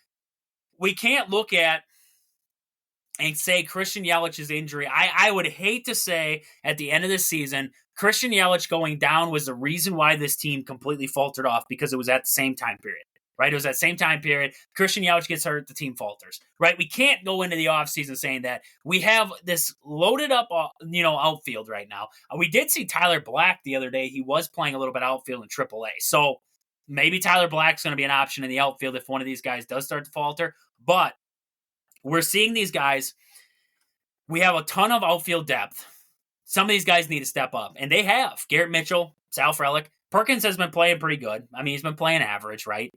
Speaker 1: We can't look at and say Christian Yelich's injury. I would hate to say at the end of this season, Christian Yelich going down was the reason why this team completely faltered off because it was at the same time period. Right? It was that same time period. Christian Yelich gets hurt, the team falters. Right? We can't go into the offseason saying that. We have this loaded up, outfield right now. We did see Tyler Black the other day. He was playing a little bit outfield in AAA. So maybe Tyler Black's going to be an option in the outfield if one of these guys does start to falter. But we're seeing these guys. We have a ton of outfield depth. Some of these guys need to step up. And they have. Garrett Mitchell, Sal Frelick. Perkins has been playing pretty good. I mean, he's been playing average, right?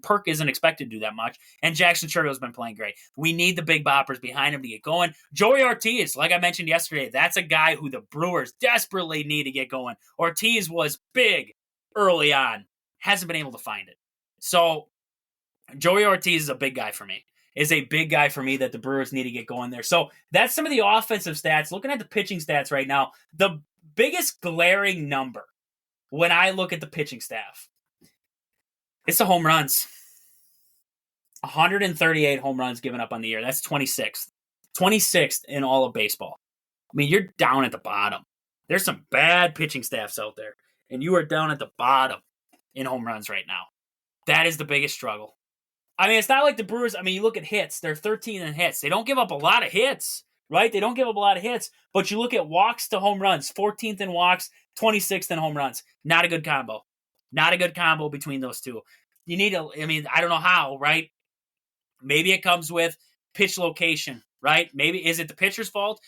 Speaker 1: Perk isn't expected to do that much. And Jackson Chourio has been playing great. We need the big boppers behind him to get going. Joey Ortiz, like I mentioned yesterday, that's a guy who the Brewers desperately need to get going. Ortiz was big early on. Hasn't been able to find it. So, Joey Ortiz is a big guy for me. Is a big guy for me that the Brewers need to get going there. So, that's some of the offensive stats. Looking at the pitching stats right now, the biggest glaring number when I look at the pitching staff, it's the home runs. 138 home runs given up on the year. That's 26th. 26th in all of baseball. I mean, you're down at the bottom. There's some bad pitching staffs out there, and you are down at the bottom in home runs right now. That is the biggest struggle. I mean, it's not like the Brewers. I mean, you look at hits. They're 13 in hits. They don't give up a lot of hits, right? They don't give up a lot of hits. But you look at walks to home runs. 14th in walks, 26th in home runs. Not a good combo. Not a good combo between those two. You need to, I mean, I don't know how, right? Maybe it comes with pitch location, right? Maybe, is it the pitcher's fault?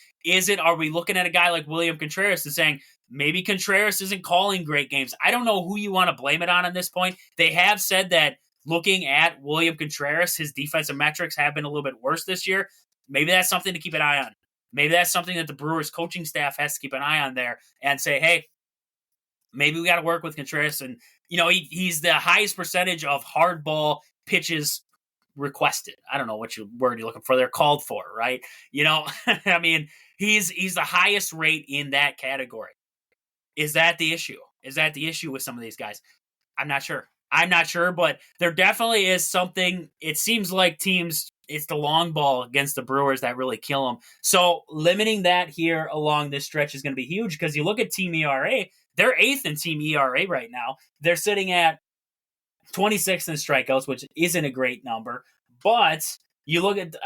Speaker 1: Are we looking at a guy like William Contreras and saying, maybe Contreras isn't calling great games? I don't know who you want to blame it on this point. They have said that looking at William Contreras, his defensive metrics have been a little bit worse this year. Maybe that's something to keep an eye on. Maybe that's something that the Brewers coaching staff has to keep an eye on there and say, hey, maybe we got to work with Contreras. And, he's the highest percentage of hard ball pitches requested. I don't know what word you're looking for. They're called for, right? I mean, he's the highest rate in that category. Is that the issue? Is that the issue with some of these guys? I'm not sure, but there definitely is something. It seems like teams, it's the long ball against the Brewers that really kill them. So limiting that here along this stretch is going to be huge because you look at team ERA, they're 8th in team ERA right now. They're sitting at 26th in strikeouts, which isn't a great number. But you look at,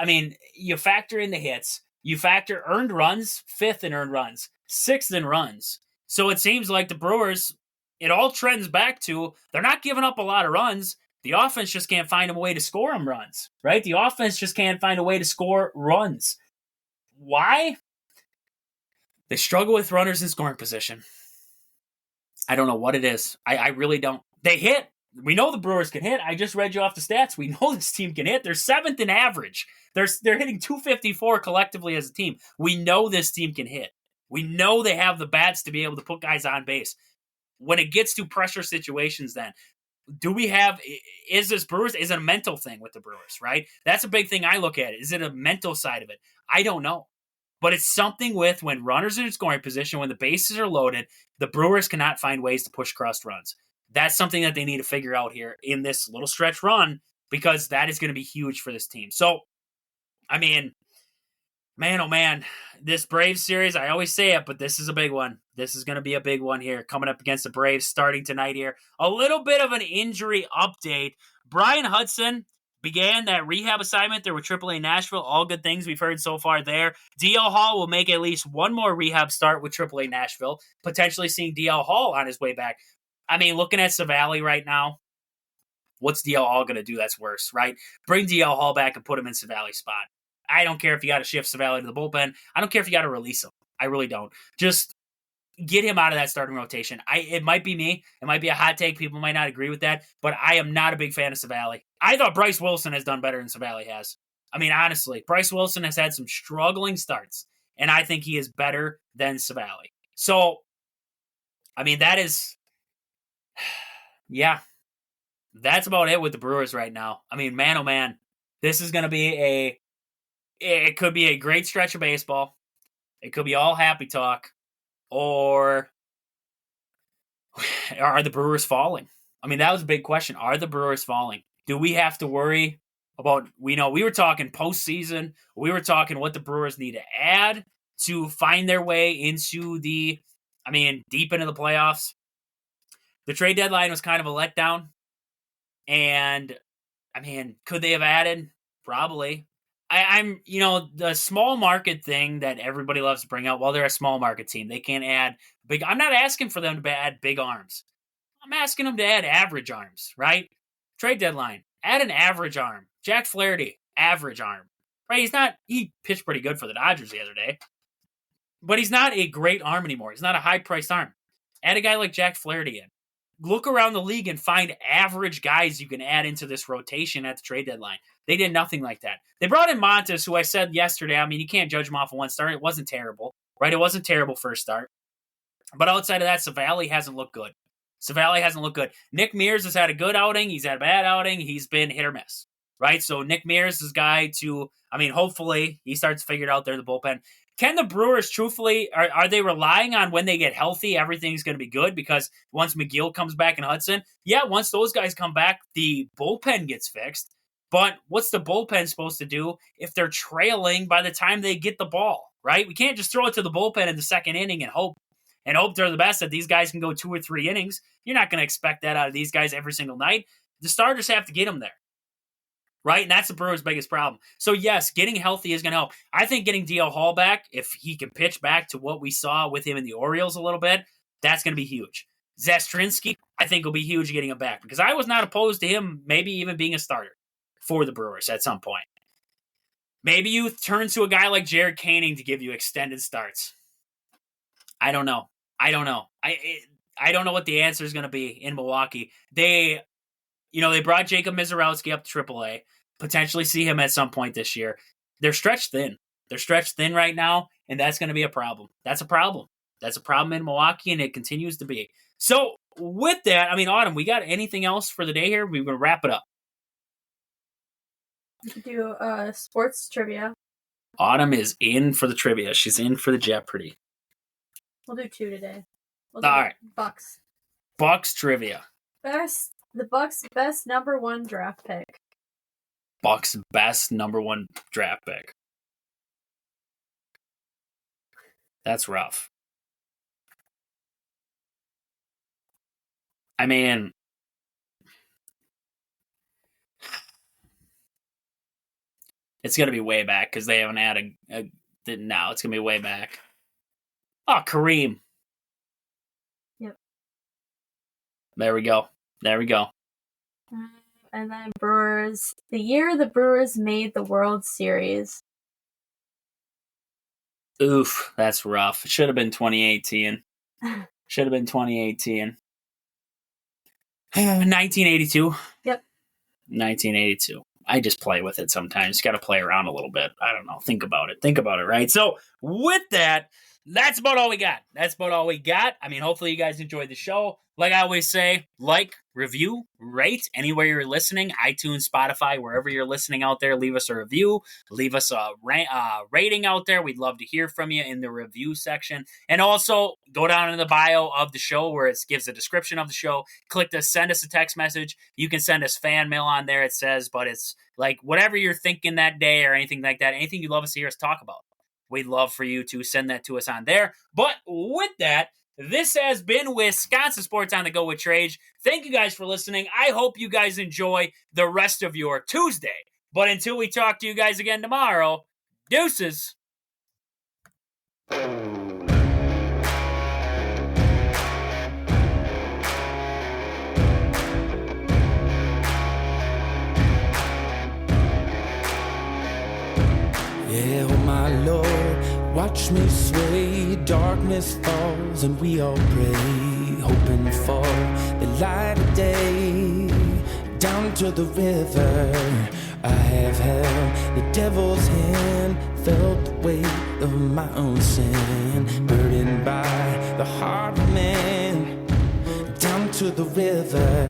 Speaker 1: you factor in the hits, you factor earned runs, 5th in earned runs, 6th in runs. So it seems like the Brewers, it all trends back to they're not giving up a lot of runs. The offense just can't find a way to score them runs, right? The offense just can't find a way to score runs. Why? They struggle with runners in scoring position. I don't know what it is. I really don't. They hit. We know the Brewers can hit. I just read you off the stats. We know this team can hit. They're 7th in average. They're hitting .254 collectively as a team. We know this team can hit. We know they have the bats to be able to put guys on base. When it gets to pressure situations, then, is this Brewers? Is it a mental thing with the Brewers, right? That's a big thing I look at. Is it a mental side of it? I don't know. But it's something with when runners are in scoring position, when the bases are loaded, the Brewers cannot find ways to push crossed runs. That's something that they need to figure out here in this little stretch run because that is going to be huge for this team. So, man, oh man, this Braves series, I always say it, but this is a big one. This is going to be a big one here coming up against the Braves starting tonight here. A little bit of an injury update. Brian Hudson began that rehab assignment there with AAA Nashville. All good things we've heard so far there. DL Hall will make at least one more rehab start with AAA Nashville, potentially seeing DL Hall on his way back. Looking at Savali right now, what's DL Hall going to do that's worse, right? Bring DL Hall back and put him in Savali's spot. I don't care if you got to shift Savali to the bullpen. I don't care if you got to release him. I really don't. Just get him out of that starting rotation. It might be me. It might be a hot take. People might not agree with that, but I am not a big fan of Savali. I thought Bryce Wilson has done better than Savali has. Honestly, Bryce Wilson has had some struggling starts, and I think he is better than Savali. So, that is... Yeah, that's about it with the Brewers right now. Man, oh man, this is going to be it could be a great stretch of baseball. It could be all happy talk, or are the Brewers falling? That was a big question. Are the Brewers falling? Do we have to worry about, we were talking postseason. We were talking what the Brewers need to add to find their way into deep into the playoffs. The trade deadline was kind of a letdown. And, could they have added? Probably. I'm the small market thing that everybody loves to bring out. Well, they're a small market team. They can't add big. I'm not asking for them to add big arms. I'm asking them to add average arms, right? Trade deadline. Add an average arm. Jack Flaherty, average arm. Right? He pitched pretty good for the Dodgers the other day. But he's not a great arm anymore. He's not a high-priced arm. Add a guy like Jack Flaherty in. Look around the league and find average guys you can add into this rotation at the trade deadline. They did nothing like that. They brought in Montes, who I said yesterday, you can't judge him off of one start. It wasn't terrible, right? It wasn't terrible first start. But outside of that, Savali hasn't looked good. Nick Mears has had a good outing. He's had a bad outing. He's been hit or miss, right? So Nick Mears is a guy to, hopefully he starts to figure it out there in the bullpen. Can the Brewers, truthfully, are they relying on when they get healthy, everything's going to be good? Because once McGill comes back and Hudson, once those guys come back, the bullpen gets fixed. But what's the bullpen supposed to do if they're trailing by the time they get the ball, right? We can't just throw it to the bullpen in the second inning and hope they're the best, that these guys can go 2 or 3 innings. You're not going to expect that out of these guys every single night. The starters have to get them there. Right? And that's the Brewers' biggest problem. So, yes, getting healthy is going to help. I think getting DL Hall back, if he can pitch back to what we saw with him in the Orioles a little bit, that's going to be huge. Zastrinski, I think, will be huge getting him back, because I was not opposed to him maybe even being a starter for the Brewers at some point. Maybe you turn to a guy like Jared Koenig to give you extended starts. I don't know. I don't know what the answer is going to be in Milwaukee. They brought Jacob Mizorowski up to AAA, potentially see him at some point this year. They're stretched thin. They're stretched thin right now, and that's going to be a problem. That's a problem. That's a problem in Milwaukee, and it continues to be. So with that, I mean, Autumn, we got anything else for the day here? We're going to wrap it up.
Speaker 2: We could do sports trivia.
Speaker 1: Autumn is in for the trivia. She's in for the Jeopardy.
Speaker 2: We'll do 2 today. We'll do
Speaker 1: all right.
Speaker 2: Bucks
Speaker 1: trivia.
Speaker 2: The Bucks' best number 1 draft pick.
Speaker 1: Bucks' best number 1 draft pick. That's rough. I mean, it's going to be way back because they haven't had no, it's going to be way back. Oh, Kareem.
Speaker 2: Yep.
Speaker 1: There we go.
Speaker 2: And then Brewers. The year the Brewers made the World Series.
Speaker 1: Oof, that's rough. It should have been 2018. 1982.
Speaker 2: Yep.
Speaker 1: 1982. I just play with it sometimes. Got to play around a little bit. I don't know. Think about it, right? So with that, that's about all we got. I mean, hopefully you guys enjoyed the show. Like I always say, like, review, rate anywhere you're listening, iTunes, Spotify, wherever you're listening out there. Leave us a review. Leave us a rating out there. We'd love to hear from you in the review section. And also, go down in the bio of the show where it gives a description of the show. Click to send us a text message. You can send us fan mail on there, it says, but it's like whatever you're thinking that day or anything like that, anything you'd love us to hear us talk about. We'd love for you to send that to us on there. But with that, this has been Wisconsin Sports on the Go with Trage. Thank you guys for listening. I hope you guys enjoy the rest of your Tuesday. But until we talk to you guys again tomorrow, deuces.
Speaker 3: Yeah, oh my Lord, watch me sway. Darkness falls and we all pray, hoping for the light of day. Down to the river I have held the devil's hand, felt the weight of my own sin, burdened by the heart of man. Down to the river.